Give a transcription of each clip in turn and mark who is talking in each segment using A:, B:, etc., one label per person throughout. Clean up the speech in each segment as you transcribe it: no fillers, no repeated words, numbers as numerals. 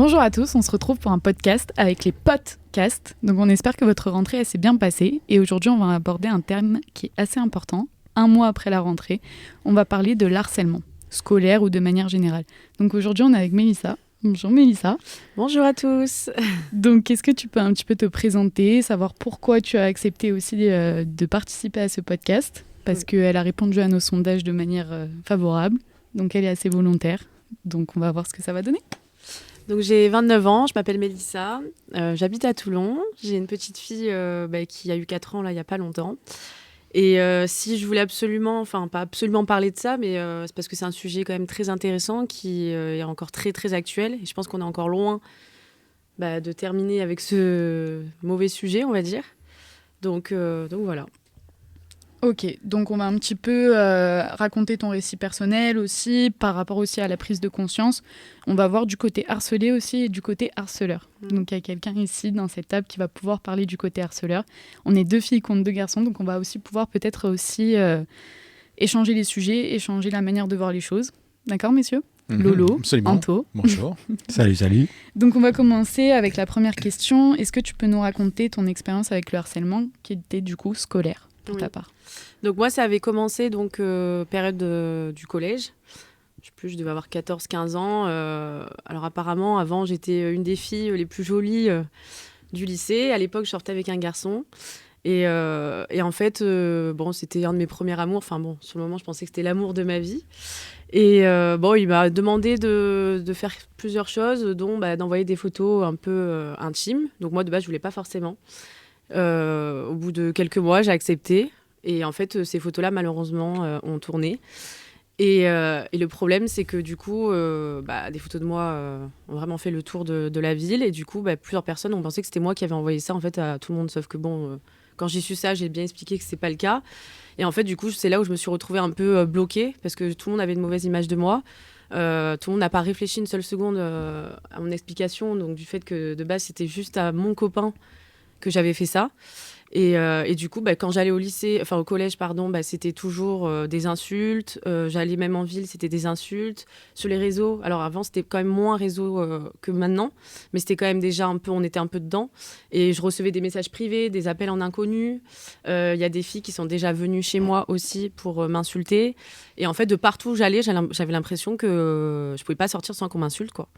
A: Bonjour à tous, on se retrouve pour un podcast avec les podcasts. Donc on espère que votre rentrée s'est bien passée et aujourd'hui on va aborder un terme qui est assez important. Un mois après la rentrée, on va parler de l'harcèlement, scolaire ou de manière générale. Donc aujourd'hui on est avec Mélissa. Bonjour Mélissa.
B: Bonjour à tous.
A: Donc est-ce que tu peux un petit peu te présenter, savoir pourquoi tu as accepté aussi de participer à ce podcast ? Parce qu'elle a répondu à nos sondages de manière favorable, donc elle est assez volontaire. Donc on va voir ce que ça va donner.
B: Donc j'ai 29 ans, je m'appelle Mélissa, j'habite à Toulon. J'ai une petite fille qui a eu 4 ans là, il n'y a pas longtemps. Et si je voulais absolument, enfin pas absolument parler de ça, mais c'est parce que c'est un sujet quand même très intéressant qui est encore très très actuel. Et je pense qu'on est encore loin de terminer avec ce mauvais sujet, on va dire. Donc voilà.
A: Ok, donc on va un petit peu raconter ton récit personnel aussi, par rapport aussi à la prise de conscience. On va voir du côté harcelé aussi et du côté harceleur. Donc il y a quelqu'un ici dans cette table qui va pouvoir parler du côté harceleur. On est 2 filles contre 2 garçons, donc on va aussi pouvoir peut-être aussi échanger les sujets, échanger la manière de voir les choses. D'accord, messieurs ? Lolo,
C: absolument.
A: Anto.
C: Bonjour.
D: Salut.
A: Donc on va commencer avec la première question. Est-ce que tu peux nous raconter ton expérience avec le harcèlement qui était du coup scolaire pour ta part ?
B: Donc moi, ça avait commencé période du collège. Je sais plus, je devais avoir 14-15 ans. Alors apparemment, avant, j'étais une des filles les plus jolies du lycée. À l'époque, je sortais avec un garçon. Et en fait, c'était un de mes premiers amours. Enfin bon, sur le moment, je pensais que c'était l'amour de ma vie. Et il m'a demandé de faire plusieurs choses, dont d'envoyer des photos un peu intimes. Donc moi, de base, je voulais pas forcément. Au bout de quelques mois, j'ai accepté. Et en fait, ces photos-là, malheureusement, ont tourné. Et le problème, c'est que du coup, des photos de moi ont vraiment fait le tour de la ville. Et du coup, plusieurs personnes ont pensé que c'était moi qui avais envoyé ça en fait, à tout le monde. Sauf que quand j'ai su ça, j'ai bien expliqué que ce n'est pas le cas. Et en fait, du coup, c'est là où je me suis retrouvée un peu bloquée parce que tout le monde avait une mauvaise image de moi. Tout le monde n'a pas réfléchi une seule seconde à mon explication. Donc, du fait que de base, c'était juste à mon copain que j'avais fait ça. Et du coup, quand j'allais au collège, c'était toujours des insultes. J'allais même en ville, c'était des insultes. Sur les réseaux, alors avant, c'était quand même moins réseau que maintenant, mais c'était quand même déjà on était un peu dedans. Et je recevais des messages privés, des appels en inconnu. Il y a des filles qui sont déjà venues chez moi aussi pour m'insulter. Et en fait, de partout où j'allais, j'avais l'impression que je pouvais pas sortir sans qu'on m'insulte, quoi.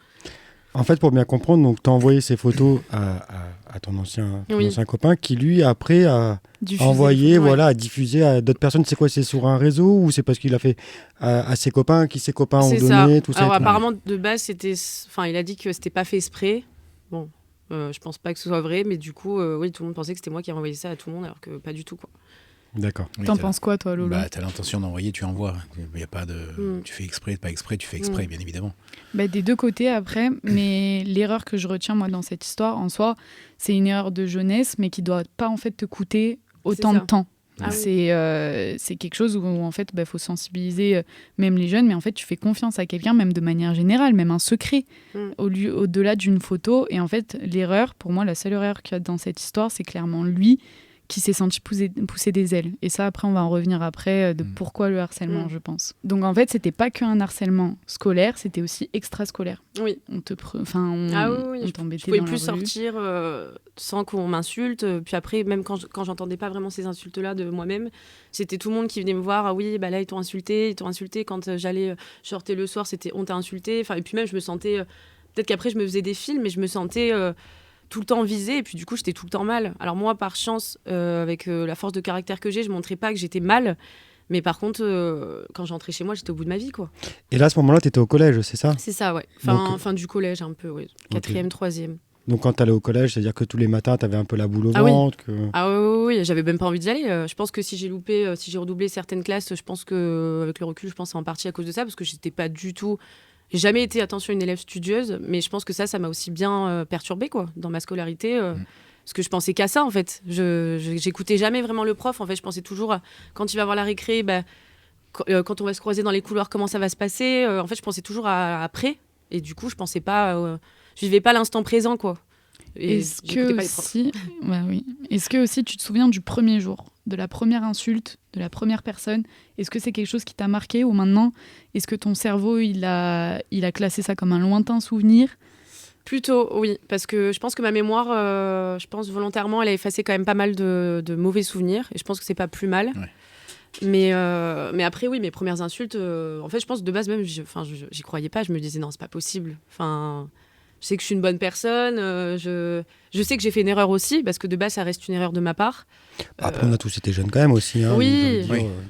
D: En fait, pour bien comprendre, donc tu as envoyé ces photos à ton ancien copain qui, lui, après, a envoyé, a diffusé à d'autres personnes. C'est quoi ? C'est sur un réseau ou c'est parce qu'il a fait à ses copains, qui ses copains ont donné, tout ça.
B: Alors, apparemment, de base, il a dit que c'était pas fait exprès. Bon, je pense pas que ce soit vrai, mais du coup, tout le monde pensait que c'était moi qui avais envoyé ça à tout le monde, alors que pas du tout, quoi.
D: D'accord.
A: Oui, t'en penses quoi, toi, Lolo ?
C: T'as l'intention d'envoyer, tu envoies. Il y a pas de... Tu fais exprès, pas exprès, tu fais exprès, bien évidemment.
A: Des deux côtés, après. Mais l'erreur que je retiens, moi, dans cette histoire, en soi, c'est une erreur de jeunesse, mais qui doit pas, en fait, te coûter autant de temps. C'est quelque chose où, en fait, faut sensibiliser même les jeunes, mais en fait, tu fais confiance à quelqu'un, même de manière générale, même un secret, au-delà d'une photo. Et en fait, l'erreur, pour moi, la seule erreur qu'il y a dans cette histoire, c'est clairement lui qui s'est senti pousser des ailes. Et ça, après, on va en revenir après de pourquoi le harcèlement, je pense. Donc, en fait, c'était pas qu'un harcèlement scolaire, c'était aussi extrascolaire.
B: Oui.
A: On t'embêtait
B: je pouvais plus sortir sans qu'on m'insulte. Puis après, même quand j'entendais pas vraiment ces insultes-là de moi-même, c'était tout le monde qui venait me voir. Ah oui, là, ils t'ont insulté. Quand je sortais le soir, c'était on t'a insulté. Et puis même, je me sentais... peut-être qu'après, je me faisais des films, mais je me sentais... tout le temps visée, et puis du coup j'étais tout le temps mal. Alors moi, par chance, avec la force de caractère que j'ai, je montrais pas que j'étais mal, mais par contre quand j'entrais chez moi, j'étais au bout de ma vie, quoi.
D: Et là, à ce moment-là, t'étais au collège, c'est ça ?
B: C'est ça, ouais. Fin du collège un peu, oui. 4e, 3e.
D: Donc quand t'allais au collège, c'est-à-dire que tous les matins t'avais un peu la boule au ventre
B: oui, j'avais même pas envie d'y aller. Je pense que si j'ai redoublé certaines classes, je pense que avec le recul, je pense c'est en partie à cause de ça, parce que j'étais pas du tout... J'ai jamais été, attention, une élève studieuse, mais je pense que ça m'a aussi bien perturbée, quoi, dans ma scolarité. Parce que je pensais qu'à ça, en fait. J'écoutais jamais vraiment le prof. En fait, je pensais toujours, quand il va avoir la récré, quand on va se croiser dans les couloirs, comment ça va se passer. En fait, je pensais toujours à après. Et du coup, je pensais pas... je vivais pas l'instant présent, quoi. Et
A: Est-ce que aussi tu te souviens du premier jour, de la première insulte, de la première personne ? Est-ce que c'est quelque chose qui t'a marqué ou maintenant, est-ce que ton cerveau il a classé ça comme un lointain souvenir ?
B: Plutôt, oui, parce que je pense que ma mémoire, je pense volontairement, elle a effacé quand même pas mal de mauvais souvenirs, et je pense que c'est pas plus mal.
C: Ouais.
B: Mais après, oui, mes premières insultes, en fait, je pense de base même, j'y croyais pas, je me disais non, c'est pas possible. Enfin, je sais que je suis une bonne personne, je sais que j'ai fait une erreur aussi, parce que de base, ça reste une erreur de ma part.
D: Après, on a tous été jeunes quand même aussi. Hein,
B: oui.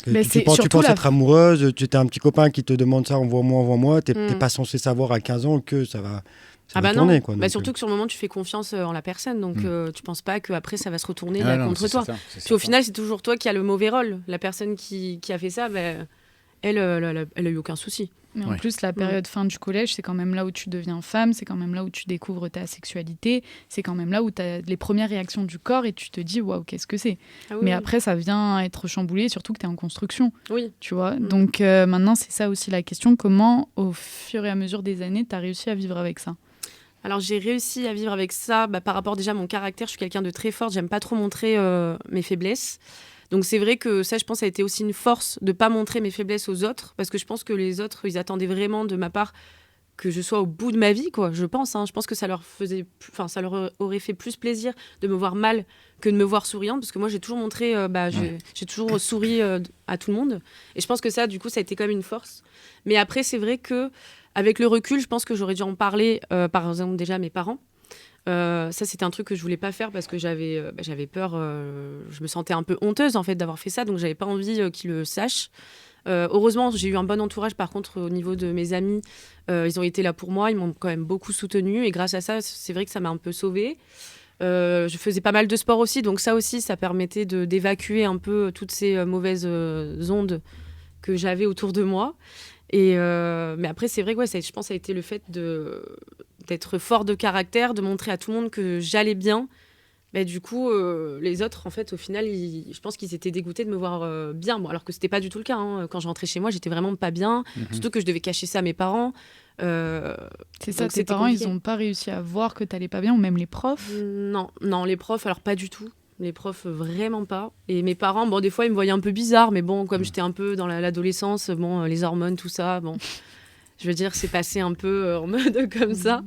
D: Mais tu penses être amoureuse, tu as un petit copain qui te demande ça, envoie-moi, t'es pas censé savoir à 15 ans que ça va... tourner,
B: non,
D: quoi,
B: surtout que sur le moment tu fais confiance en la personne, donc tu penses pas qu'après ça va se retourner contre toi. Puis au final c'est toujours toi qui as le mauvais rôle. La personne qui a fait ça, elle a eu aucun souci.
A: Mais en plus la période fin du collège, c'est quand même là où tu deviens femme, c'est quand même là où tu découvres ta sexualité, c'est quand même là où tu as les premières réactions du corps et tu te dis waouh, qu'est-ce que c'est. Mais après ça vient être chamboulé, surtout que tu es en construction.
B: Oui.
A: Tu vois. Donc maintenant c'est ça aussi la question, comment au fur et à mesure des années tu as réussi à vivre avec ça?
B: Alors j'ai réussi à vivre avec ça par rapport déjà à mon caractère. Je suis quelqu'un de très forte, j'aime pas trop montrer mes faiblesses. Donc c'est vrai que ça, je pense, ça a été aussi une force de pas montrer mes faiblesses aux autres, parce que je pense que les autres, ils attendaient vraiment de ma part que je sois au bout de ma vie, quoi. Je pense que ça leur aurait fait plus plaisir de me voir mal que de me voir souriante, parce que moi j'ai toujours montré, j'ai toujours souri à tout le monde, et je pense que ça, du coup, ça a été quand même une force. Mais après, c'est vrai que avec le recul, je pense que j'aurais dû en parler, par exemple, déjà à mes parents. Ça, c'était un truc que je voulais pas faire parce que j'avais peur. Je me sentais un peu honteuse, en fait, d'avoir fait ça. Donc, j'avais pas envie qu'ils le sachent. Heureusement, j'ai eu un bon entourage, par contre, au niveau de mes amis. Ils ont été là pour moi. Ils m'ont quand même beaucoup soutenue. Et grâce à ça, c'est vrai que ça m'a un peu sauvée. Je faisais pas mal de sport aussi. Donc, ça aussi, ça permettait d'évacuer un peu toutes ces mauvaises ondes que j'avais autour de moi. Mais après, c'est vrai que je pense que ça a été le fait d'être fort de caractère, de montrer à tout le monde que j'allais bien. Du coup, les autres, en fait, au final, je pense qu'ils étaient dégoûtés de me voir bien. Bon, alors que c'était pas du tout le cas. Hein. Quand je rentrais chez moi, j'étais vraiment pas bien. Surtout que je devais cacher ça à mes parents.
A: C'est ça, tes parents, compliqué. Ils n'ont pas réussi à voir que t'allais pas bien, ou même les profs?
B: Non, les profs, alors pas du tout. Les profs, vraiment pas. Et mes parents, bon, des fois, ils me voyaient un peu bizarre, mais bon, comme j'étais un peu dans l'adolescence, bon, les hormones, tout ça, bon, je veux dire, c'est passé un peu en mode comme ça.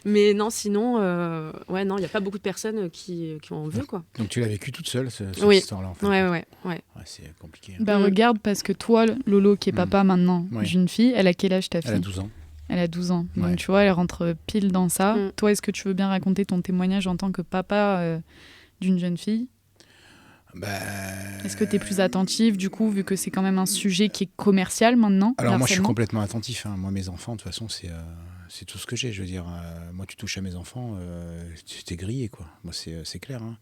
B: Mais non, sinon, non, il n'y a pas beaucoup de personnes qui en veulent, quoi.
C: Donc tu l'as vécu toute seule, cette histoire-là, en fait.
B: Ouais.
C: C'est compliqué.
A: Regarde, parce que toi, Lolo, qui est papa maintenant d'une fille, elle a quel âge ta fille?
C: Elle a 12 ans.
A: Elle a 12 ans. Donc tu vois, elle rentre pile dans ça. Toi, est-ce que tu veux bien raconter ton témoignage en tant que papa d'une jeune fille? Est-ce que tu es plus attentif, du coup, vu que c'est quand même un sujet qui est commercial maintenant?
C: Alors moi, je suis complètement attentif. Hein. Moi, mes enfants, de toute façon, c'est tout ce que j'ai. Je veux dire, moi, tu touches à mes enfants, t'es grillé, quoi. Moi, c'est clair. Hein.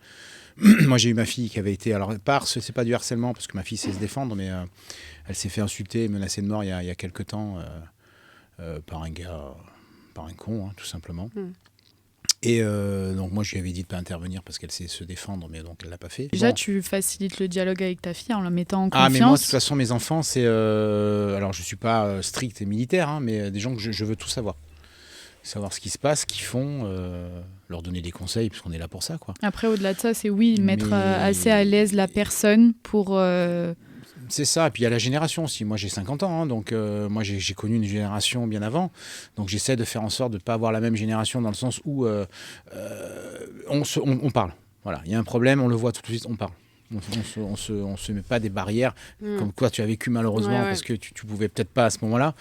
C: Moi, j'ai eu ma fille qui avait été... Alors, c'est pas du harcèlement, parce que ma fille sait se défendre, mais elle s'est fait insulter et menacer de mort il y a quelques temps par un gars, par un con, hein, tout simplement. Et donc moi je lui avais dit de pas intervenir parce qu'elle sait se défendre, mais donc elle l'a pas fait.
A: Déjà tu facilites le dialogue avec ta fille en la mettant en confiance.
C: Mais moi de toute façon mes enfants c'est alors je suis pas strict et militaire, hein, mais des gens que je veux tout savoir ce qui se passe, ce qu'ils font, leur donner des conseils puisqu'on est là pour ça, quoi.
A: Après au-delà de ça c'est mettre assez à l'aise la personne pour
C: C'est ça, et puis il y a la génération aussi. Moi j'ai 50 ans, hein, donc moi j'ai connu une génération bien avant. Donc j'essaie de faire en sorte de ne pas avoir la même génération dans le sens où on parle. Voilà, il y a un problème, on le voit tout de suite, on parle. On se met pas des barrières comme quoi tu as vécu malheureusement parce que tu pouvais peut-être pas à ce moment-là.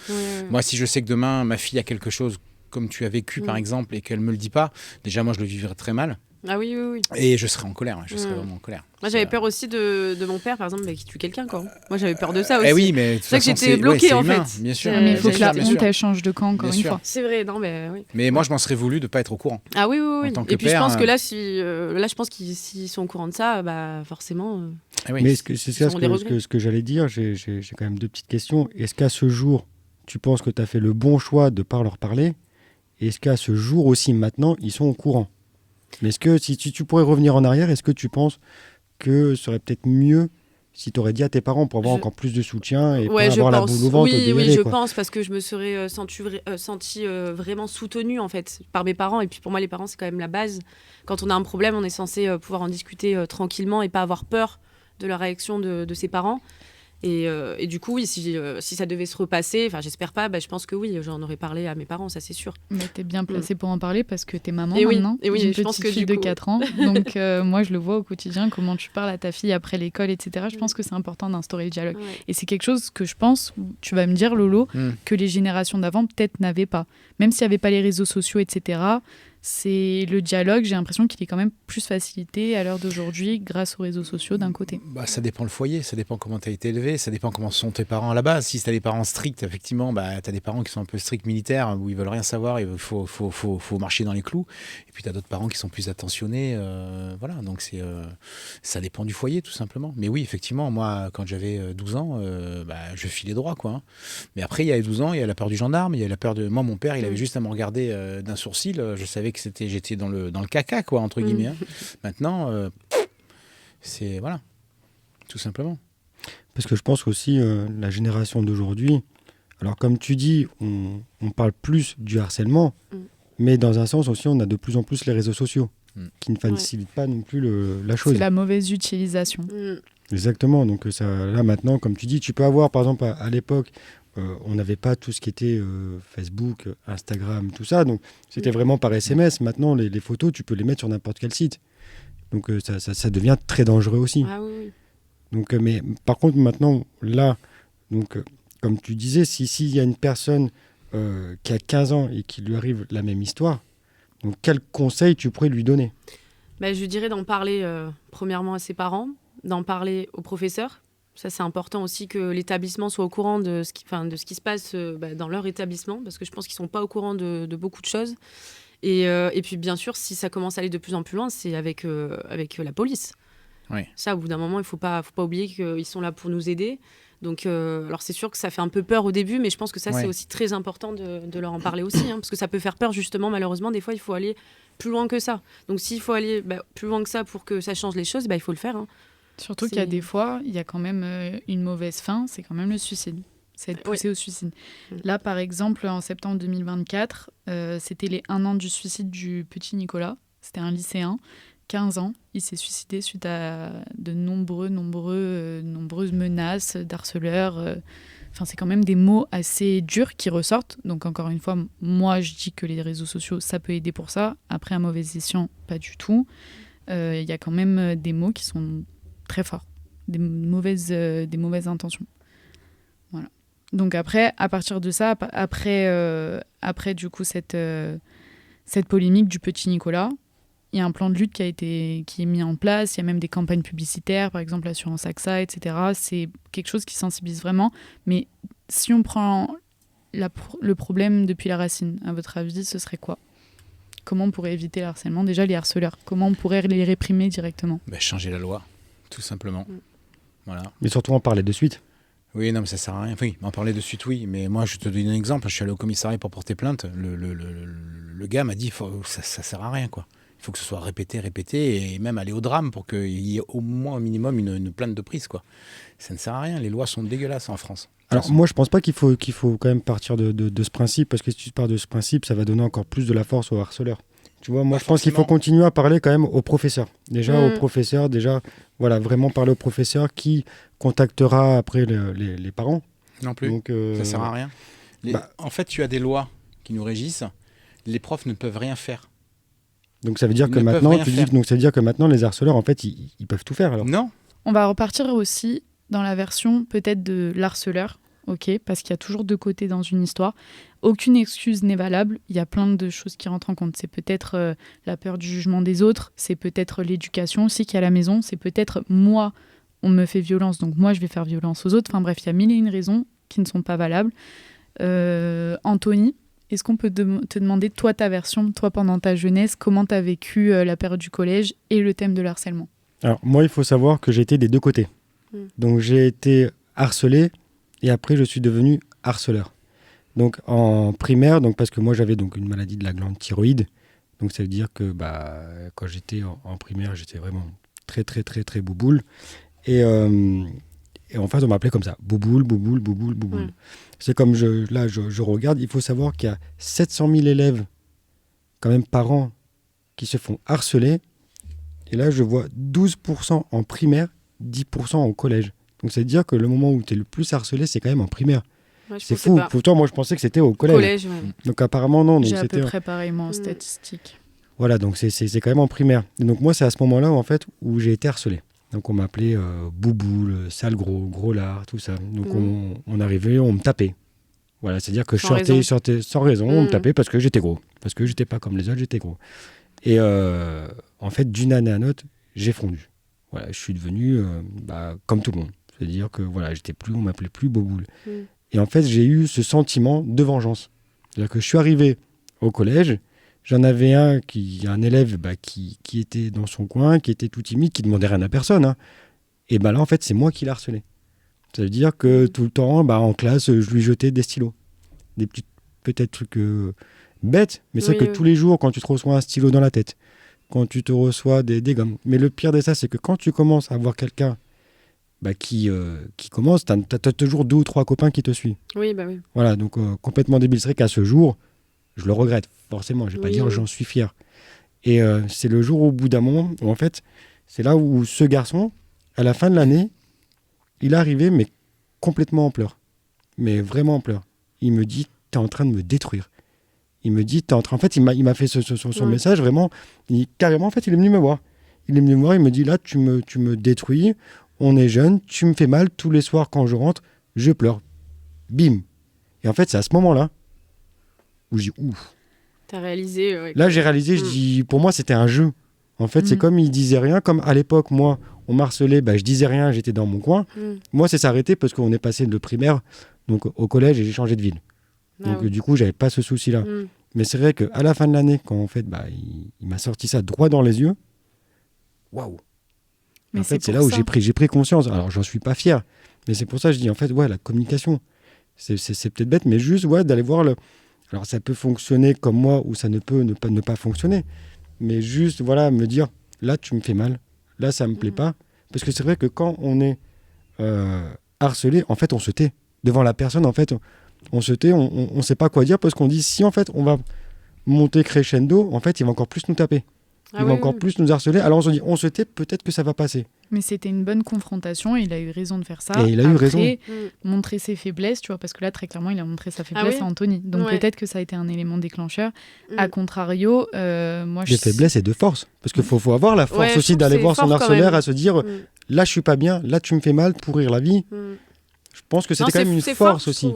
C: Moi si je sais que demain ma fille a quelque chose comme tu as vécu par exemple et qu'elle me le dit pas, déjà moi je le vivrais très mal.
B: Ah oui.
C: Et je serais en colère, je serais vraiment en colère.
B: Moi j'avais peur aussi de mon père par exemple qui tue quelqu'un, quoi. Moi j'avais peur de ça aussi.
C: Oui, mais
B: c'est ça que j'étais bloquée en
C: humain,
B: fait.
C: Bien sûr.
A: Mais il faut que la honte elle change de camp encore une fois.
B: C'est vrai, non mais oui.
C: Mais moi je m'en serais voulu de pas être au courant.
B: Ah oui. Et puis
C: père,
B: je pense que là je pense qu'ils s'ils sont au courant de ça, forcément.
D: Mais c'est ça ce que j'allais dire. J'ai quand même deux petites questions. Est-ce qu'à ce jour tu penses que tu as fait le bon choix de pas leur parler? Et est-ce qu'à ce jour aussi maintenant ils sont au courant? Mais est-ce que si tu pourrais revenir en arrière, est-ce que tu penses que ce serait peut-être mieux si tu aurais dit à tes parents pour avoir encore plus de soutien et pas avoir la boule au ventre?
B: Oui, je pense, parce que je me serais sentie vraiment soutenue en fait par mes parents. Et puis pour moi, les parents, c'est quand même la base. Quand on a un problème, on est censé pouvoir en discuter tranquillement et pas avoir peur de la réaction de ses parents. Et du coup, oui, si ça devait se repasser, enfin, j'espère pas, je pense que oui, j'en aurais parlé à mes parents, ça c'est sûr.
A: Mais t'es bien placée pour en parler parce que t'es maman
B: et
A: maintenant.
B: Et oui,
A: j'ai une
B: je pense
A: petite
B: que
A: fille de 4 ans. Donc, moi, je le vois au quotidien, comment tu parles à ta fille après l'école, etc. Je pense que c'est important d'instaurer le dialogue.
B: Ouais.
A: Et c'est quelque chose que je pense, tu vas me dire, Lolo, que les générations d'avant peut-être n'avaient pas. Même s'il n'y avait pas les réseaux sociaux, etc., c'est le dialogue, j'ai l'impression qu'il est quand même plus facilité à l'heure d'aujourd'hui grâce aux réseaux sociaux d'un côté.
C: Ça dépend le foyer, ça dépend comment tu as été élevé, ça dépend comment sont tes parents à la base. Si tu as des parents stricts, effectivement, tu as des parents qui sont un peu stricts militaires, où ils veulent rien savoir, il faut marcher dans les clous. Et puis tu as d'autres parents qui sont plus attentionnés. Voilà, donc ça dépend du foyer tout simplement. Mais oui, effectivement, moi, quand j'avais 12 ans, je filais droit, quoi. Hein. Mais après, il y a 12 ans, il y a la peur du gendarme, il y a la peur de... Moi, mon père, il avait juste à me regarder d'un sourcil, je savais que j'étais dans le caca, quoi, entre guillemets. Hein. Maintenant, c'est... Voilà, tout simplement.
D: Parce que je pense aussi, la génération d'aujourd'hui, alors comme tu dis, on parle plus du harcèlement, mais dans un sens aussi, on a de plus en plus les réseaux sociaux, qui ne facilitent pas non plus la chose.
A: C'est la mauvaise utilisation.
D: Exactement, donc là maintenant, comme tu dis, tu peux avoir, par exemple, à l'époque, on n'avait pas tout ce qui était Facebook, Instagram, tout ça, donc c'était vraiment par SMS. Maintenant, les photos, tu peux les mettre sur n'importe quel site. Donc ça devient très dangereux aussi.
B: Ah oui.
D: Donc, mais par contre, maintenant, là, donc, comme tu disais, s'il y a une personne qui a 15 ans et qui lui arrive la même histoire, donc quel conseil tu pourrais lui donner ?
B: Je dirais d'en parler premièrement à ses parents, d'en parler aux professeurs. Ça, c'est important aussi que l'établissement soit au courant de ce qui se passe dans leur établissement, parce que je pense qu'ils ne sont pas au courant de beaucoup de choses. Et puis, bien sûr, si ça commence à aller de plus en plus loin, c'est avec la police.
C: Oui.
B: Ça, au bout d'un moment, il ne faut pas oublier qu'ils sont là pour nous aider. Donc, alors c'est sûr que ça fait un peu peur au début, mais je pense que ça, c'est aussi très important de leur en parler aussi, parce que ça peut faire peur, justement, malheureusement. Des fois, il faut aller plus loin que ça. Donc, s'il faut aller plus loin que ça pour que ça change les choses, il faut le faire.
A: Surtout qu'il y a des fois, il y a quand même une mauvaise fin, c'est quand même le suicide. C'est être poussé au suicide. Là, par exemple, en septembre 2024, c'était les 1 an du suicide du petit Nicolas. C'était un lycéen, 15 ans. Il s'est suicidé suite à de nombreuses menaces d'harceleurs. Enfin, c'est quand même des mots assez durs qui ressortent. Donc, encore une fois, moi, je dis que les réseaux sociaux, ça peut aider pour ça. Après, un mauvais escient, pas du tout. Il y a quand même des mots qui sont très forts. Des mauvaises intentions. Voilà. Donc après, à partir de ça, après du coup cette polémique du petit Nicolas, il y a un plan de lutte qui est mis en place. Il y a même des campagnes publicitaires, par exemple l'assurance AXA, etc. C'est quelque chose qui sensibilise vraiment. Mais si on prend le problème depuis la racine, à votre avis, ce serait quoi ? Comment on pourrait éviter le harcèlement ? Déjà, les harceleurs, comment on pourrait les réprimer directement ?
C: Changer la loi, tout simplement. Voilà.
D: Mais surtout en parler de suite.
C: Oui, non, mais ça sert à rien. Oui, m'en parler de suite, oui. Mais moi, je te donne un exemple. Je suis allé au commissariat pour porter plainte. Le gars m'a dit ça sert à rien, quoi. Il faut que ce soit répété, et même aller au drame pour qu'il y ait au moins, au minimum, une plainte de prise, quoi. Ça ne sert à rien. Les lois sont dégueulasses en France.
D: Alors, moi, je pense pas qu'il faut quand même partir de ce principe, parce que si tu pars de ce principe, ça va donner encore plus de la force aux harceleurs. Tu vois, moi, je pense qu'il faut continuer à parler quand même aux professeurs. Aux professeurs, voilà, vraiment parler aux professeurs qui contactera après les parents.
C: Non plus, donc, ça sert à rien. En fait, tu as des lois qui nous régissent. Les profs ne peuvent rien faire.
D: Donc ça veut dire que maintenant, les harceleurs, en fait, ils peuvent tout faire alors.
C: Non.
A: On va repartir aussi dans la version peut-être de l'harceleur, ok, parce qu'il y a toujours deux côtés dans une histoire. Aucune excuse n'est valable. Il y a plein de choses qui rentrent en compte. C'est peut-être la peur du jugement des autres. C'est peut-être l'éducation aussi qu'il y a à la maison. C'est peut-être moi, on me fait violence, donc moi, je vais faire violence aux autres. Enfin bref, il y a 1001 raisons qui ne sont pas valables. Anthony, est-ce qu'on peut te demander, toi, ta version, toi, pendant ta jeunesse, comment tu as vécu la période du collège et le thème de l'harcèlement ?
D: Alors, moi, il faut savoir que j'ai été des deux côtés. Donc, j'ai été harcelé et après, je suis devenu harceleur. Donc, en primaire, parce que moi, j'avais donc une maladie de la glande thyroïde. Donc, ça veut dire que quand j'étais en primaire, j'étais vraiment très, très, très, très bouboule. Et en fait, on m'appelait comme ça, bouboule. C'est comme je regarde, il faut savoir qu'il y a 700 000 élèves, quand même par an, qui se font harceler. Et là, je vois 12% en primaire, 10% au collège. Donc, c'est-à-dire que le moment où tu es le plus harcelé, c'est quand même en primaire.
B: Ouais,
D: c'est fou.
B: Pas.
D: Pourtant, moi, je pensais que c'était au collège. Donc, apparemment, non. Donc,
A: j'ai à peu près pareillement en statistique.
D: Voilà, donc c'est quand même en primaire. Et donc, moi, c'est à ce moment-là, en fait, où j'ai été harcelé. Donc, on m'appelait Bouboule, sale gros lard, tout ça. Donc, on arrivait, on me tapait. Voilà, c'est-à-dire que je sortais sans raison, on me tapait parce que j'étais gros. Parce que j'étais pas comme les autres, j'étais gros. Et en fait, d'une année à l'autre, j'ai fondu. Voilà, je suis devenu comme tout le monde. C'est-à-dire que voilà, on m'appelait plus Bouboule. Et en fait, j'ai eu ce sentiment de vengeance. C'est-à-dire que je suis arrivé au collège, j'en avais un élève qui était dans son coin, qui était tout timide, qui demandait rien à personne. Hein. Et là, en fait, c'est moi qui l'ai harcelé. Ça veut dire que tout le temps, en classe, je lui jetais des stylos. Des petits, peut-être trucs bêtes, mais c'est que tous les jours, quand tu te reçois un stylo dans la tête, quand tu te reçois des gommes. Mais le pire de ça, c'est que quand tu commences à voir quelqu'un qui commence, tu as toujours 2 ou 3 copains qui te suivent.
B: Oui.
D: Voilà, donc complètement débile. C'est vrai qu'à ce jour, je le regrette, forcément. Je ne vais pas dire j'en suis fier. Et c'est le jour au bout d'un moment où, en fait, c'est là où ce garçon, à la fin de l'année, il est arrivé, mais complètement en pleurs. Mais vraiment en pleurs. Il me dit, t'es en train de me détruire. Il me dit, en fait, il m'a fait son message, vraiment. Carrément, en fait, il est venu me voir. Il me dit, là, tu me détruis, on est jeunes, tu me fais mal, tous les soirs, quand je rentre, je pleure. Bim. Et en fait, c'est à ce moment-là où je dis, ouf.
B: T'as réalisé.
D: Là, j'ai réalisé, je dis, pour moi, c'était un jeu. En fait, c'est comme il disait rien, comme à l'époque, moi, on m'harcelait, je disais rien, j'étais dans mon coin. Moi, c'est s'arrêter parce qu'on est passé de primaire donc, au collège et j'ai changé de ville. Donc, du coup, j'avais pas ce souci-là. Mais c'est vrai qu'à la fin de l'année, quand en fait, il m'a sorti ça droit dans les yeux, waouh! En fait, c'est là où j'ai pris conscience. Alors, j'en suis pas fier, mais c'est pour ça que je dis, en fait, la communication, c'est peut-être bête, mais juste d'aller voir le. Alors, ça peut fonctionner comme moi ou ça ne peut ne pas fonctionner. Mais juste, me dire, là, tu me fais mal. Là, ça me plaît pas. Parce que c'est vrai que quand on est harcelé, en fait, on se tait. Devant la personne, en fait, on se tait, on ne sait pas quoi dire parce qu'on dit, si, en fait, on va monter crescendo, en fait, il va encore plus nous taper. Il va encore plus nous harceler. Alors, on se dit, on se tait, peut-être que ça va passer.
A: Mais c'était une bonne confrontation et il a eu raison de faire ça.
D: Et il a eu raison.
A: Montrer ses faiblesses, tu vois, parce que là, très clairement, il a montré sa faiblesse à Anthony. Donc peut-être que ça a été un élément déclencheur. A contrario, moi,
D: de faiblesse et de force. Parce qu'il faut avoir la force aussi d'aller voir son harceleur à se dire, là, je suis pas bien, là, tu me fais mal, pourrir la vie. Je pense que c'était quand même une force aussi.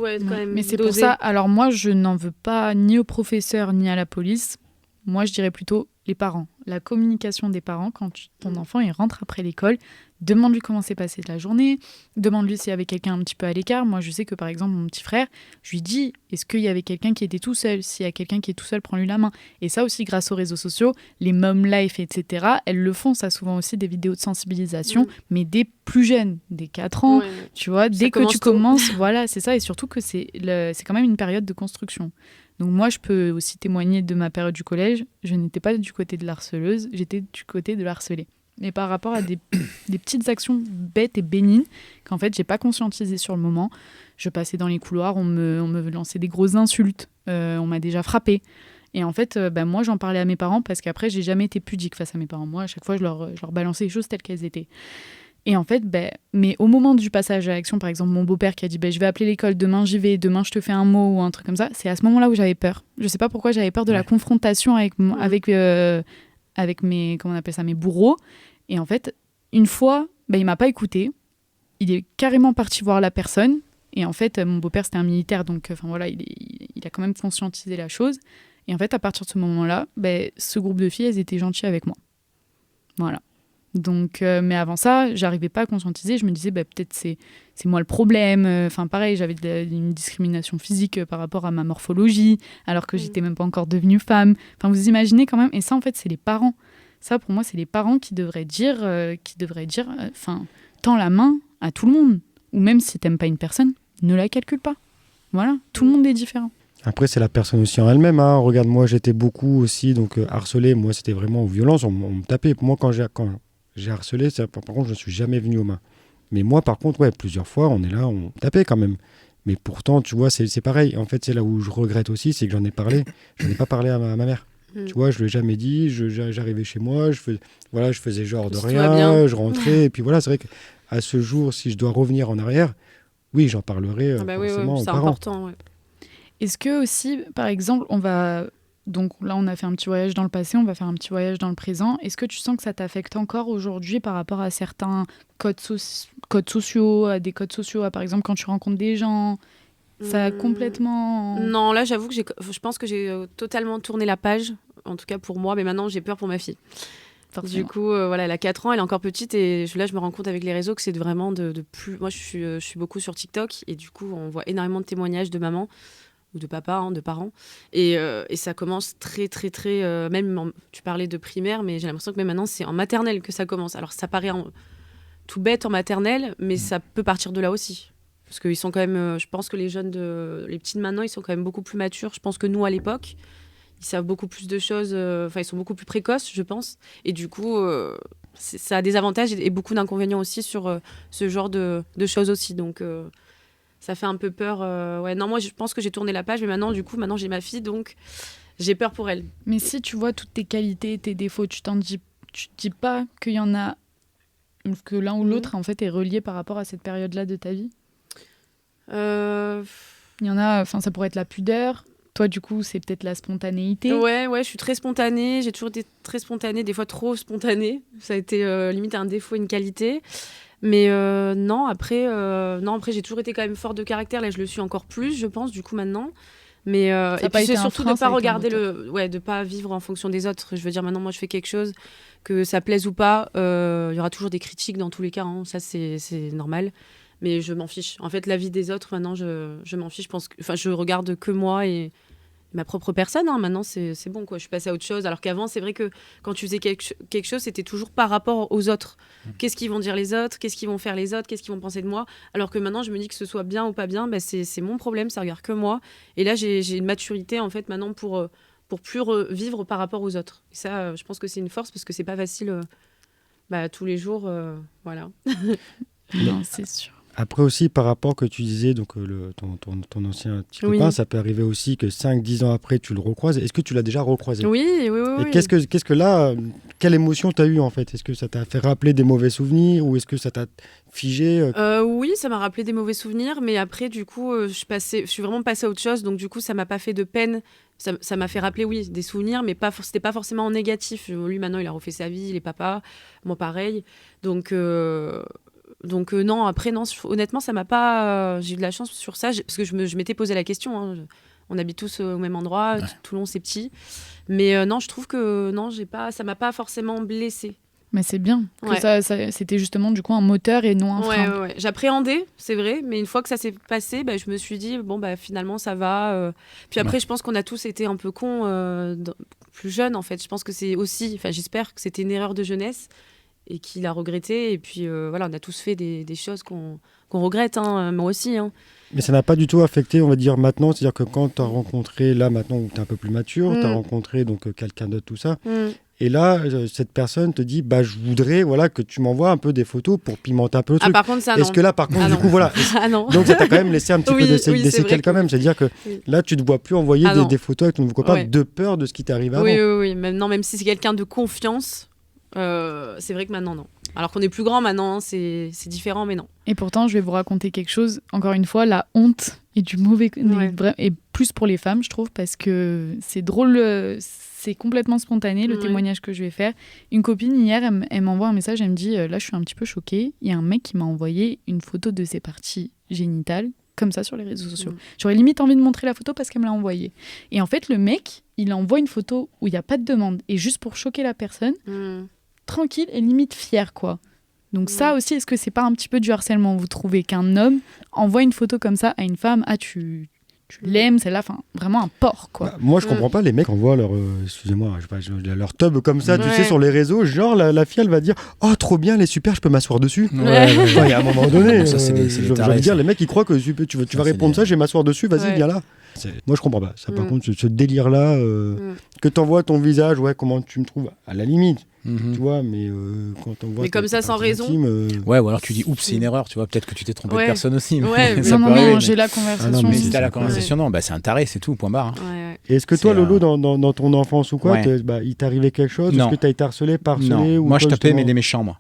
A: Mais c'est pour ça. Alors moi, je n'en veux pas ni au professeur ni à la police. Moi, je dirais plutôt les parents. La communication des parents, quand ton enfant il rentre après l'école, demande-lui comment s'est passée la journée, demande-lui s'il y avait quelqu'un un petit peu à l'écart. Moi, je sais que par exemple, mon petit frère, je lui dis, est-ce qu'il y avait quelqu'un qui était tout seul? S'il y a quelqu'un qui est tout seul, prends-lui la main. Et ça aussi, grâce aux réseaux sociaux, les mom life, etc., elles le font, ça souvent aussi des vidéos de sensibilisation, mais des plus jeunes, des 4 ans, tu vois, dès que tu commences, voilà, c'est ça, et surtout que c'est quand même une période de construction. Donc moi, je peux aussi témoigner de ma période du collège. Je n'étais pas du côté de l'harceleuse, j'étais du côté de l'harcelé. Mais par rapport à des petites actions bêtes et bénignes qu'en fait, j'ai pas conscientisées sur le moment. Je passais dans les couloirs, on me lançait des grosses insultes, on m'a déjà frappée. Et en fait, moi, j'en parlais à mes parents parce qu'après, j'ai jamais été pudique face à mes parents. Moi, à chaque fois, je leur balançais les choses telles qu'elles étaient. Et en fait, mais au moment du passage à l'action, par exemple, mon beau-père qui a dit je vais appeler l'école, demain j'y vais, demain je te fais un mot ou un truc comme ça, c'est à ce moment-là où j'avais peur. Je sais pas pourquoi j'avais peur de la confrontation avec mes, comment on appelle ça, mes bourreaux. Et en fait, une fois, il m'a pas écouté. Il est carrément parti voir la personne. Et en fait, mon beau-père, c'était un militaire, donc il a quand même conscientisé la chose. Et en fait, à partir de ce moment-là, ce groupe de filles, elles étaient gentilles avec moi. Voilà. Donc, mais avant ça, j'arrivais pas à conscientiser. Je me disais, peut-être c'est moi le problème. Enfin, pareil, j'avais une discrimination physique par rapport à ma morphologie, alors que j'étais même pas encore devenue femme. Enfin, vous imaginez quand même. Et ça, en fait, c'est les parents. Ça, pour moi, c'est les parents qui devraient dire, tends la main à tout le monde. Ou même si t'aimes pas une personne, ne la calcule pas. Voilà, tout le monde est différent.
D: Après, c'est la personne aussi en elle-même. Hein. Regarde, moi, j'étais beaucoup aussi harcelé. Moi, c'était vraiment aux violences. On me tapait. Moi, quand j'ai harcelé, par contre, je ne suis jamais venu aux mains. Mais moi, par contre, plusieurs fois, on est là, on tapait quand même. Mais pourtant, tu vois, c'est pareil. En fait, c'est là où je regrette aussi, c'est que j'en ai parlé. Je n'en ai pas parlé à ma mère. Tu vois, je ne l'ai jamais dit. J'arrivais chez moi, je faisais genre de rien. Je rentrais. Et puis voilà, c'est vrai que à ce jour, si je dois revenir en arrière, oui, j'en parlerai forcément aux
B: c'est
D: parents.
B: Important, ouais.
A: Est-ce que aussi, par exemple, donc là, on a fait un petit voyage dans le passé, on va faire un petit voyage dans le présent. Est-ce que tu sens que ça t'affecte encore aujourd'hui par rapport à certains codes sociaux, à des codes sociaux, par exemple, quand tu rencontres des gens? Ça a complètement...
B: Non, là, j'avoue que je pense que j'ai totalement tourné la page, en tout cas pour moi, mais maintenant, j'ai peur pour ma fille. Forcément. Du coup, voilà, elle a 4 ans, elle est encore petite, et là, je me rends compte avec les réseaux que c'est vraiment de plus... Moi, je suis beaucoup sur TikTok, et du coup, on voit énormément de témoignages de mamans, ou de papa, de parents. Et ça commence très, très, très... même, tu parlais de primaire, mais j'ai l'impression que même maintenant, c'est en maternelle que ça commence. Alors, ça paraît tout bête en maternelle, mais ça peut partir de là aussi. Parce qu'ils sont quand même... je pense que les petits de maintenant, ils sont quand même beaucoup plus matures. Je pense que nous, à l'époque, ils savent beaucoup plus de choses. Ils sont beaucoup plus précoces, je pense. Et du coup, ça a des avantages et beaucoup d'inconvénients aussi sur ce genre de choses aussi. Donc... ça fait un peu peur. Non, moi, je pense que j'ai tourné la page, mais maintenant, j'ai ma fille, donc j'ai peur pour elle.
A: Mais si tu vois toutes tes qualités, tes défauts, tu te dis pas qu'il y en a, que l'un ou l'autre, en fait, est relié par rapport à cette période-là de ta vie? Il y en a, ça pourrait être la pudeur. Toi, du coup, c'est peut-être la spontanéité.
B: Ouais, je suis très spontanée. J'ai toujours été très spontanée, des fois trop spontanée. Ça a été limite un défaut, une qualité. Mais non, après, j'ai toujours été quand même forte de caractère. Là, je le suis encore plus, je pense, du coup, maintenant. Mais et puis c'est surtout de ne pas regarder de pas vivre en fonction des autres. Je veux dire, maintenant, moi, je fais quelque chose, que ça plaise ou pas, il y aura toujours des critiques dans tous les cas. Hein. Ça, c'est normal. Mais je m'en fiche. En fait, la vie des autres, maintenant, je m'en fiche. Je regarde que moi et ma propre personne. Hein. Maintenant, c'est bon, quoi. Je suis passée à autre chose. Alors qu'avant, c'est vrai que quand tu faisais quelque chose, c'était toujours par rapport aux autres. Qu'est-ce qu'ils vont dire les autres? Qu'est-ce qu'ils vont faire les autres? Qu'est-ce qu'ils vont penser de moi? Alors que maintenant, je me dis que ce soit bien ou pas bien, c'est mon problème, ça regarde que moi. Et là, j'ai une maturité, en fait, maintenant, pour plus vivre par rapport aux autres. Et ça, je pense que c'est une force, parce que c'est pas facile tous les jours. Voilà.
A: Non, c'est sûr.
D: Après aussi, par rapport que tu disais, donc ton ancien petit copain, ça peut arriver aussi que 5-10 ans après, tu le recroises. Est-ce que tu l'as déjà recroisé?
B: Oui.
D: Et qu'est-ce que là, quelle émotion tu as eue en fait? Est-ce que ça t'a fait rappeler des mauvais souvenirs ou est-ce que ça t'a figé?
B: Oui, ça m'a rappelé des mauvais souvenirs, mais après, du coup, je suis vraiment passée à autre chose. Donc, du coup, ça m'a pas fait de peine. Ça m'a fait rappeler, oui, des souvenirs, mais c'était pas forcément en négatif. Lui, maintenant, il a refait sa vie, il est papa. Moi, pareil. Donc non, après, non, honnêtement, ça m'a pas... j'ai eu de la chance sur ça, parce que je m'étais posé la question. Hein. On habite tous au même endroit, Toulon, c'est petit. Mais non, je trouve que non, ça m'a pas forcément blessée.
A: Mais c'est bien que ça, c'était justement du coup un moteur et non un frein.
B: Ouais. J'appréhendais, c'est vrai, mais une fois que ça s'est passé, je me suis dit, finalement, ça va. Puis après, je pense qu'on a tous été un peu cons plus jeunes, en fait. Je pense que c'est aussi... j'espère que c'était une erreur de jeunesse et qu'il a regretté. Et puis, on a tous fait des choses qu'on regrette, hein, moi aussi. Hein.
D: Mais ça n'a pas du tout affecté, on va dire, maintenant. C'est-à-dire que quand tu as rencontré, là, maintenant, où tu es un peu plus mature, tu as rencontré donc quelqu'un d'autre, tout ça. Et là, cette personne te dit, je voudrais que tu m'envoies un peu des photos pour pimenter un peu le truc.
B: Par contre, ça, non.
D: Est-ce que là, par contre, du coup, voilà. Donc, ça t'a quand même laissé un petit peu des séquelles quand même. C'est-à-dire que là, tu ne te vois plus envoyer des photos avec ton nouveau copain de peur de ce qui t'est arrivé avant.
B: Oui. Même si c'est quelqu'un de confiance, c'est vrai que maintenant, non. Alors qu'on est plus grand maintenant, c'est différent, mais non.
A: Et pourtant, je vais vous raconter quelque chose. Encore une fois, la honte est du mauvais... Et plus pour les femmes, je trouve, parce que c'est drôle... C'est complètement spontané, le témoignage que je vais faire. Une copine, hier, elle m'envoie un message, elle me dit, là, je suis un petit peu choquée. Il y a un mec qui m'a envoyé une photo de ses parties génitales, comme ça, sur les réseaux sociaux. J'aurais limite envie de montrer la photo parce qu'elle me l'a envoyée. Et en fait, le mec, il envoie une photo où il n'y a pas de demande. Et juste pour choquer la personne, tranquille et limite fier, quoi. Donc ça aussi, est-ce que c'est pas un petit peu du harcèlement? Vous trouvez qu'un homme envoie une photo comme ça à une femme, tu l'aimes, celle-là, vraiment un porc, quoi.
D: Moi, je comprends pas, les mecs envoient leur, leur tub comme ça, tu sais, sur les réseaux, genre la fille, elle va dire, oh, trop bien, elle est super, je peux m'asseoir dessus. Il y a un moment donné,
C: ça, je veux
D: dire, les mecs, ils croient que tu vas répondre ça, je vais m'asseoir dessus, vas-y, viens là. Moi, je comprends pas. Ça, par contre, ce délire-là, que t'envoies ton visage, comment tu me trouves, à la limite. Tu vois, mais quand on voit.
B: Mais comme ça, sans raison.
C: Ouais, ou alors tu dis, oups, c'est une erreur, tu vois, peut-être que tu t'es trompé de personne aussi.
A: Non, j'ai la conversation.
C: Mais si t'as la conversation, non, c'est un taré, c'est tout, point barre.
D: Et est-ce que toi, Lolo, dans ton enfance ou quoi, il t'est arrivé quelque chose? Est-ce que t'as été harcelé,
C: Non, moi je tapais, mais des méchants, moi.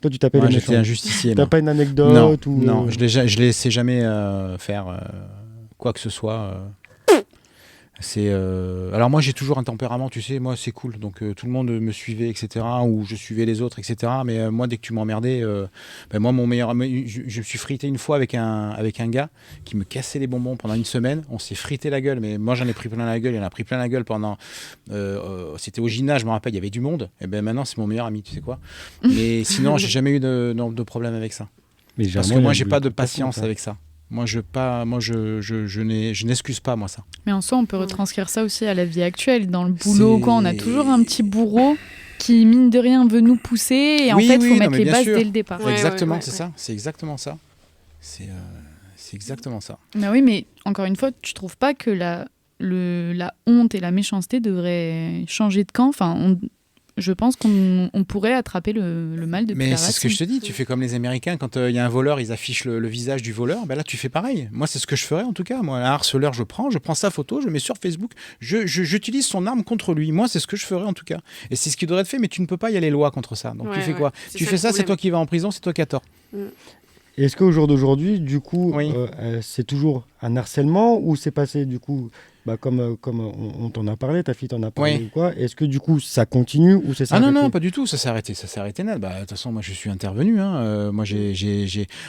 D: Toi, tu t'appelles
C: Moi, j'étais un justicier.
D: T'as pas une anecdote
C: Non, je ne laissais jamais faire quoi que ce soit. Alors moi j'ai toujours un tempérament, tu sais, moi c'est cool, donc tout le monde me suivait, etc., ou je suivais les autres, etc., mais moi dès que tu m'emmerdais, moi mon meilleur, je me suis frité une fois avec un gars qui me cassait les bonbons pendant une semaine, on s'est frité la gueule, mais moi j'en ai pris plein la gueule, il en a pris plein la gueule pendant, c'était au gymnase, je me rappelle, il y avait du monde, et ben maintenant c'est mon meilleur ami, tu sais quoi, mais sinon j'ai jamais eu de problème avec ça, parce que moi j'ai pas de patience avec ça. Moi, je n'excuse pas, moi, ça.
A: Mais en soi, on peut retranscrire ça aussi à la vie actuelle. Dans le boulot, on a toujours un petit bourreau qui, mine de rien, veut nous pousser. Et en fait, il faut mettre les bases dès le départ.
C: Exactement, c'est ça. C'est exactement ça. C'est exactement ça.
A: Bah oui, mais encore une fois, tu trouves pas que la honte et la méchanceté devraient changer de camp? Enfin, je pense qu'on pourrait attraper le mal depuis la racine.
C: Mais c'est ce que je te dis, tu fais comme les Américains, quand il y a un voleur, ils affichent le visage du voleur, ben là tu fais pareil. Moi c'est ce que je ferais en tout cas. Moi, un harceleur, je prends sa photo, je mets sur Facebook, j'utilise son arme contre lui. Moi c'est ce que je ferais en tout cas. Et c'est ce qui devrait être fait, mais tu ne peux pas y aller loi contre ça. Donc tu fais quoi? Tu fais ça, c'est toi qui vas en prison, c'est toi qui as tort.
D: Et est-ce qu'au jour d'aujourd'hui, du coup, c'est toujours un harcèlement ou c'est passé du coup comme on t'en a parlé, ta fille t'en a parlé ou quoi? Est-ce que du coup ça continue ou c'est ça?
C: Ah non, pas du tout, ça s'est arrêté net. De toute façon, moi je suis intervenu. Moi,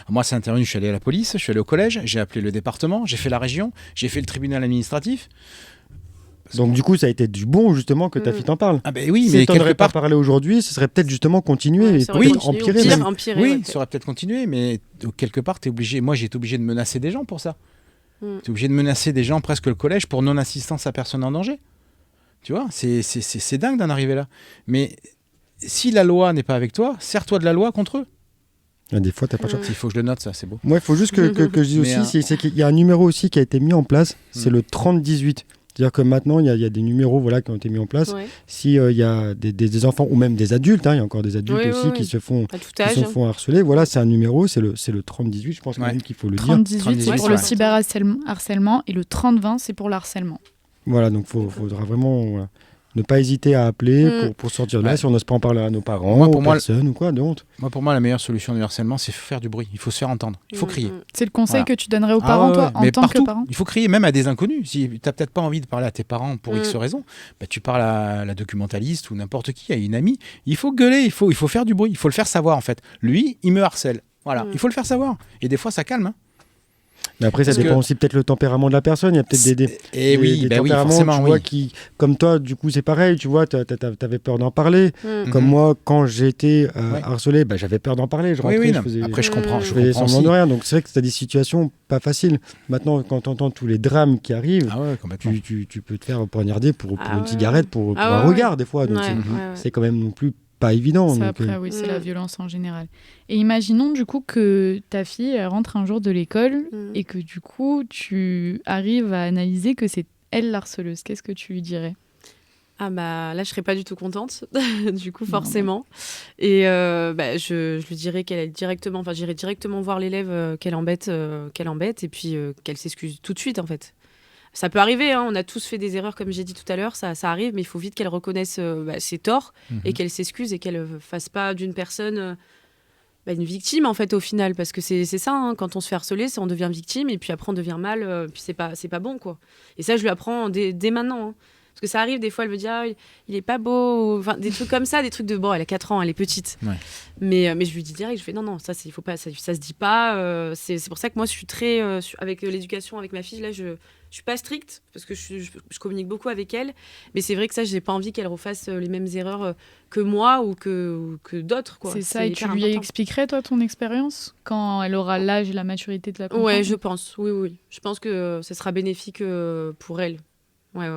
C: moi c'est intervenu, je suis allé à la police, je suis allé au collège, j'ai appelé le département, j'ai fait la région, j'ai fait le tribunal administratif.
D: Donc du coup, ça a été du bon justement que ta fille t'en parle.
C: Ah ben oui,
D: si
C: mais
D: t'en aurais pas parlé aujourd'hui, ce serait peut-être justement continuer, empirer.
C: Oui, ça aurait peut-être continué, mais quelque part, t'es obligé. Moi, j'ai été obligé de menacer des gens pour ça. T'es obligé de menacer des gens, presque le collège, pour non-assistance à personne en danger. Tu vois, c'est dingue d'en arriver là. Mais si la loi n'est pas avec toi, sers-toi de la loi contre eux.
D: Des fois, t'as pas le choix.
C: Il faut que je le note, ça, c'est beau.
D: Moi, il faut juste que je dise aussi, c'est qu'il y a un numéro aussi qui a été mis en place, c'est le 3018. C'est-à-dire que maintenant, il y a des numéros qui ont été mis en place. S'il y a des enfants ou même des adultes, il y a encore des adultes aussi qui se font harceler. Voilà, c'est un numéro, c'est le 3018, je pense quand même qu'il faut le
A: 3018, dire. C'est pour le cyberharcèlement et le 3020, c'est pour le harcèlement.
D: Voilà, donc il faudra vraiment ne pas hésiter à appeler pour sortir de là, si on n'ose pas en parler à nos parents, aux personnes ou quoi, de honte.
C: Moi, pour moi, la meilleure solution du harcèlement, c'est faire du bruit. Il faut se faire entendre. Il faut crier.
A: C'est le conseil que tu donnerais aux parents, toi, en tant que parent?
C: Il faut crier, même à des inconnus. Si tu n'as peut-être pas envie de parler à tes parents pour X raisons, tu parles à la documentaliste ou n'importe qui, à une amie. Il faut gueuler, il faut faire du bruit. Il faut le faire savoir, en fait. Lui, il me harcèle. Voilà, il faut le faire savoir. Et des fois, ça calme.
D: Mais après, ça dépend aussi peut-être le tempérament de la personne. Il y a peut-être des tempéraments, tu vois, qui, comme toi, du coup, c'est pareil. Tu vois, t'avais peur d'en parler. Comme moi, quand j'ai été harcelé, j'avais peur d'en parler. Je rentrais,
C: après, je comprends.
D: Je faisais semblant de rien. Donc, c'est vrai que tu as des situations pas faciles. Maintenant, quand tu entends tous les drames qui arrivent, tu peux te faire poignarder pour une cigarette, pour un regard, des fois. Donc, c'est quand même non plus pas évident.
A: Ça, après, c'est la violence en général. Et imaginons du coup que ta fille elle rentre un jour de l'école et que du coup tu arrives à analyser que c'est elle l'harceleuse. Qu'est-ce que tu lui dirais?
B: Ah bah là je serais pas du tout contente du coup forcément. Et je lui dirais j'irai directement voir l'élève qu'elle embête et puis qu'elle s'excuse tout de suite en fait. Ça peut arriver, on a tous fait des erreurs comme j'ai dit tout à l'heure, ça arrive, mais il faut vite qu'elle reconnaisse ses torts et qu'elle s'excuse et qu'elle fasse pas d'une personne une victime en fait au final, parce que c'est ça, quand on se fait harceler, on devient victime et puis après on devient mal, puis c'est pas bon quoi. Et ça je lui apprends dès maintenant. Parce que ça arrive, des fois, elle me dit il est pas beau, enfin, des trucs comme ça, des trucs de elle a 4 ans, elle est petite. Mais je lui dis direct, je fais non, ça, il faut pas, ça se dit pas. C'est pour ça que moi, je suis très. Avec l'éducation, avec ma fille, là, je suis pas stricte, parce que je communique beaucoup avec elle. Mais c'est vrai que ça, j'ai pas envie qu'elle refasse les mêmes erreurs que moi ou que d'autres. Quoi.
A: C'est ça, et tu lui expliquerais, toi, ton expérience, quand elle aura l'âge et la maturité de la comprendre?
B: Ouais, je pense, oui. Je pense que ça sera bénéfique pour elle. Ouais.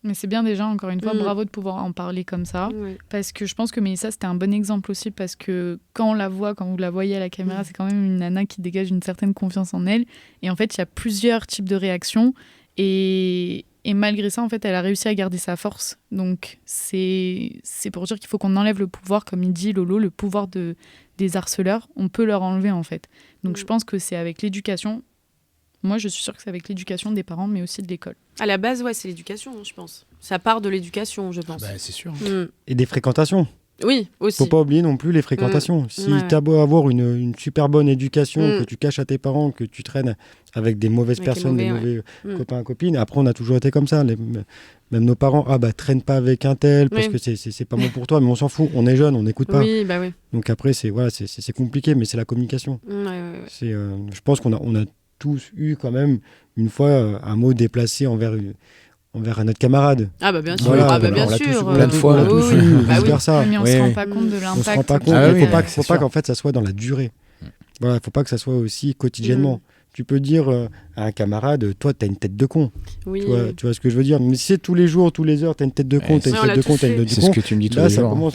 A: Mais c'est bien déjà, encore une fois, bravo de pouvoir en parler comme ça. Parce que je pense que Mélissa, c'était un bon exemple aussi, parce que quand vous la voyez à la caméra, c'est quand même une nana qui dégage une certaine confiance en elle. Et en fait, il y a plusieurs types de réactions. Et malgré ça, en fait, elle a réussi à garder sa force. Donc, c'est pour dire qu'il faut qu'on enlève le pouvoir, comme il dit Lolo, le pouvoir des harceleurs. On peut leur enlever, en fait. Donc, je pense que c'est avec l'éducation. Moi, je suis sûre que c'est avec l'éducation des parents, mais aussi de l'école.
B: À la base, c'est l'éducation, je pense. Ça part de l'éducation, je pense.
C: C'est sûr.
D: Et des fréquentations.
B: Oui, aussi.
D: Faut pas oublier non plus les fréquentations. Si t'as beau avoir une super bonne éducation, que tu caches à tes parents, que tu traînes avec des mauvaises personnes, des mauvais copains, copines. Après, on a toujours été comme ça. Même nos parents, traîne pas avec un tel parce que c'est pas bon pour toi, mais on s'en fout. On est jeune, on n'écoute pas.
B: Oui, bah oui.
D: Donc après, c'est compliqué, mais c'est la communication. Je pense qu'on a tous eu quand même une fois un mot déplacé envers un autre camarade.
B: Ah bah bien sûr, bien sûr.
C: Plein de fois.
A: Mais on se rend pas compte de l'impact.
D: On se rend pas compte. Faut pas qu'en fait ça soit dans la durée. Voilà, faut pas que ça soit aussi quotidiennement. Tu peux dire à un camarade, toi, t'as une tête de con.
B: Oui.
D: Tu vois ce que je veux dire. Mais si c'est tous les jours, tous les heures, t'as une tête de con, t'as une tête de con, t'as une tête de con.
C: C'est ce que tu me dis tous les jours.
D: Là, ça commence.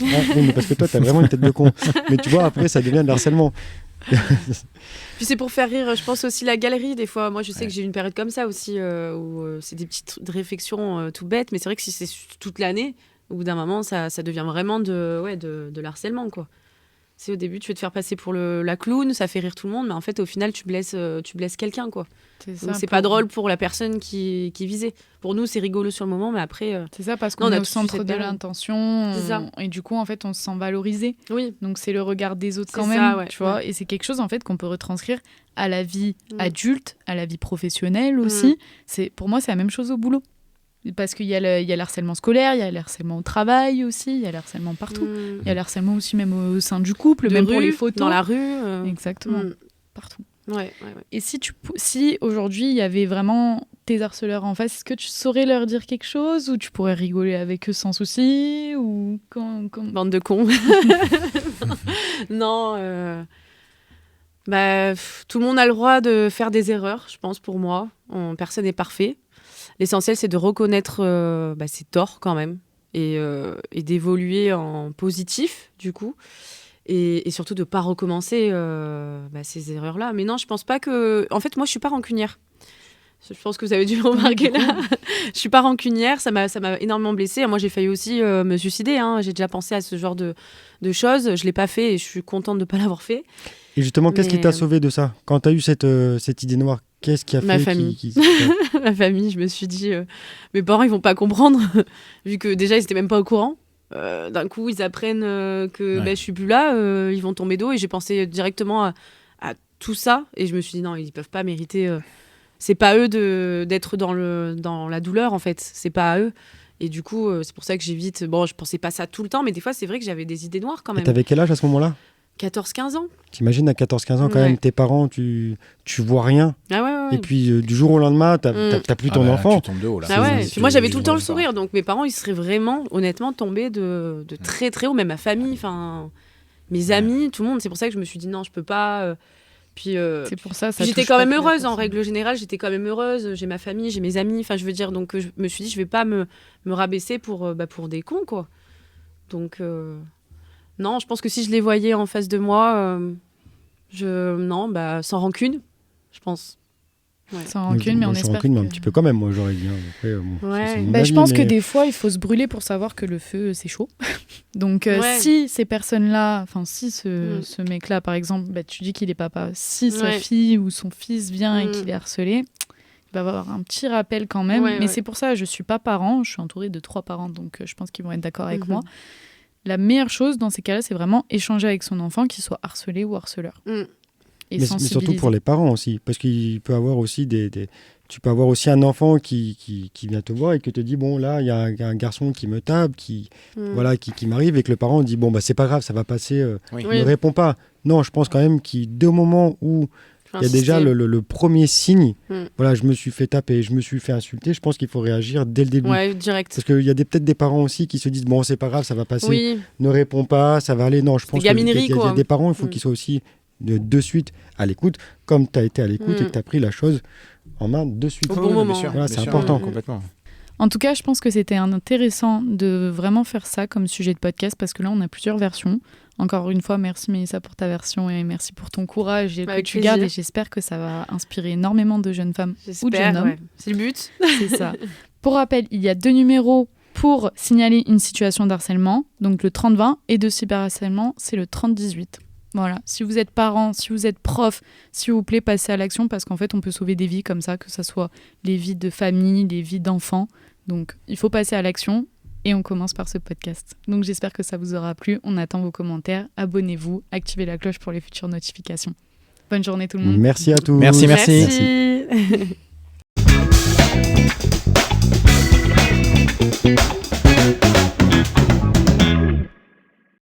D: Parce que toi, t'as vraiment une tête de con. Mais tu vois, après, ça devient de l'harcèlement.
B: Puis c'est pour faire rire, je pense aussi la galerie des fois. Moi je sais que j'ai eu une période comme ça aussi où c'est des petites réflexions tout bêtes, mais c'est vrai que si c'est toute l'année, au bout d'un moment ça devient vraiment de l'harcèlement quoi. C'est au début tu veux te faire passer pour la clown, ça fait rire tout le monde, mais en fait au final tu blesses quelqu'un quoi. Donc c'est pas drôle pour la personne qui visait. Pour nous c'est rigolo sur le moment, mais après
A: c'est ça parce qu'on est au centre de l'intention et du coup en fait on se sent valorisé.
B: Oui.
A: Donc c'est le regard des autres quand même, tu vois, et c'est quelque chose en fait qu'on peut retranscrire à la vie adulte, à la vie professionnelle aussi. Pour moi c'est la même chose au boulot. Parce qu'il y a le harcèlement scolaire, il y a le harcèlement au travail aussi, il y a le harcèlement partout. Il y a le harcèlement aussi même au sein du couple, même pour les photos.
B: Dans la rue.
A: Exactement, partout.
B: Ouais.
A: Et si aujourd'hui il y avait vraiment tes harceleurs en face, est-ce que tu saurais leur dire quelque chose ou tu pourrais rigoler avec eux sans souci ou
B: bande de cons. Non. Tout le monde a le droit de faire des erreurs, je pense pour moi. Personne n'est parfait. L'essentiel, c'est de reconnaître ses torts quand même et d'évoluer en positif, du coup. Et surtout de ne pas recommencer ces erreurs-là. Mais non, je ne pense pas que... En fait, moi, je ne suis pas rancunière. Je pense que vous avez dû le remarquer là. Je ne suis pas rancunière, ça m'a énormément blessée. Moi, j'ai failli aussi me suicider. J'ai déjà pensé à ce genre de choses. Je ne l'ai pas fait et je suis contente de ne pas l'avoir fait.
D: Et justement, qu'est-ce qui t'a sauvé de ça ? Quand tu as eu cette idée noire, qu'est-ce qui a fait
B: Ma famille. Ma famille, je me suis dit, mes parents, ils vont pas comprendre, vu que déjà, ils étaient même pas au courant. D'un coup, ils apprennent que je suis plus là, ils vont tomber d'eau. Et j'ai pensé directement à tout ça. Et je me suis dit, non, ils peuvent pas mériter... c'est pas eux d'être dans la douleur, en fait. C'est pas à eux. Et du coup, c'est pour ça que j'évite... Bon, je pensais pas ça tout le temps, mais des fois, c'est vrai que j'avais des idées noires quand même.
D: Et t'avais quel âge à ce moment-là ?
B: 14-15 ans.
D: T'imagines à 14-15 ans quand même, tes parents, tu vois rien.
B: Ah ouais.
D: Et puis du jour au lendemain, t'as plus ton enfant.
C: Tu tombes de haut, là.
B: Moi j'avais tout le temps le sourire, donc mes parents ils seraient vraiment, honnêtement, tombés de très très haut, même ma famille, mes amis, tout le monde. C'est pour ça que je me suis dit non, je peux pas.
A: C'est pour ça
B: j'étais quand même heureuse en règle générale, j'étais quand même heureuse. J'ai ma famille, j'ai mes amis. Je veux dire, donc je me suis dit je vais pas me rabaisser pour des cons quoi. Donc non, je pense que si je les voyais en face de moi, sans rancune, je pense. Ouais.
A: Sans rancune, mais on espère. Sans rancune,
D: mais un petit peu quand même, moi j'aurais dit. Après,
A: je pense que des fois, il faut se brûler pour savoir que le feu, c'est chaud. Donc, si ces personnes-là, si ce mec-là, par exemple, tu dis qu'il est papa, si sa fille ou son fils vient et qu'il est harcelé, il va avoir un petit rappel quand même. Mais c'est pour ça, je suis pas parent, je suis entourée de 3 parents, donc je pense qu'ils vont être d'accord avec moi. La meilleure chose dans ces cas-là, c'est vraiment échanger avec son enfant, qu'il soit harcelé ou harceleur. Et
D: mais surtout pour les parents aussi, parce qu'il peut avoir aussi tu peux avoir aussi un enfant qui vient te voir et qui te dit bon là il y a un garçon qui me tape, qui m'arrive, et que le parent dit bon c'est pas grave, ça va passer, ne réponds pas. Non, je pense quand même qu'il dès au moment où il y a déjà le premier signe, je me suis fait taper, je me suis fait insulter, je pense qu'il faut réagir dès le début.
B: Ouais, direct.
D: Parce qu'il y a peut-être des parents aussi qui se disent bon c'est pas grave, ça va passer, ne réponds pas, ça va aller. Non, je pense qu'il y a des parents, il faut qu'ils soient aussi de suite à l'écoute, comme tu as été à l'écoute et que tu as pris la chose en main de suite.
B: Au bon moment.
D: C'est important.
C: Complètement.
A: En tout cas, je pense que c'était intéressant de vraiment faire ça comme sujet de podcast, parce que là, on a plusieurs versions. Encore une fois, merci Mélissa pour ta version et merci pour ton courage et que tu gardes. Et j'espère que ça va inspirer énormément de jeunes femmes ou de jeunes hommes.
B: Ouais. C'est le but.
A: C'est ça. Pour rappel, il y a 2 numéros pour signaler une situation d'harcèlement, donc le 30-20, et de cyberharcèlement, c'est le 30-18. Voilà, si vous êtes parent, si vous êtes prof, s'il vous plaît, passez à l'action, parce qu'en fait, on peut sauver des vies comme ça, que ce soit les vies de famille, les vies d'enfants. Donc, il faut passer à l'action. Et on commence par ce podcast. Donc j'espère que ça vous aura plu. On attend vos commentaires. Abonnez-vous, activez la cloche pour les futures notifications. Bonne journée tout le monde.
D: Merci à tous.
C: Merci.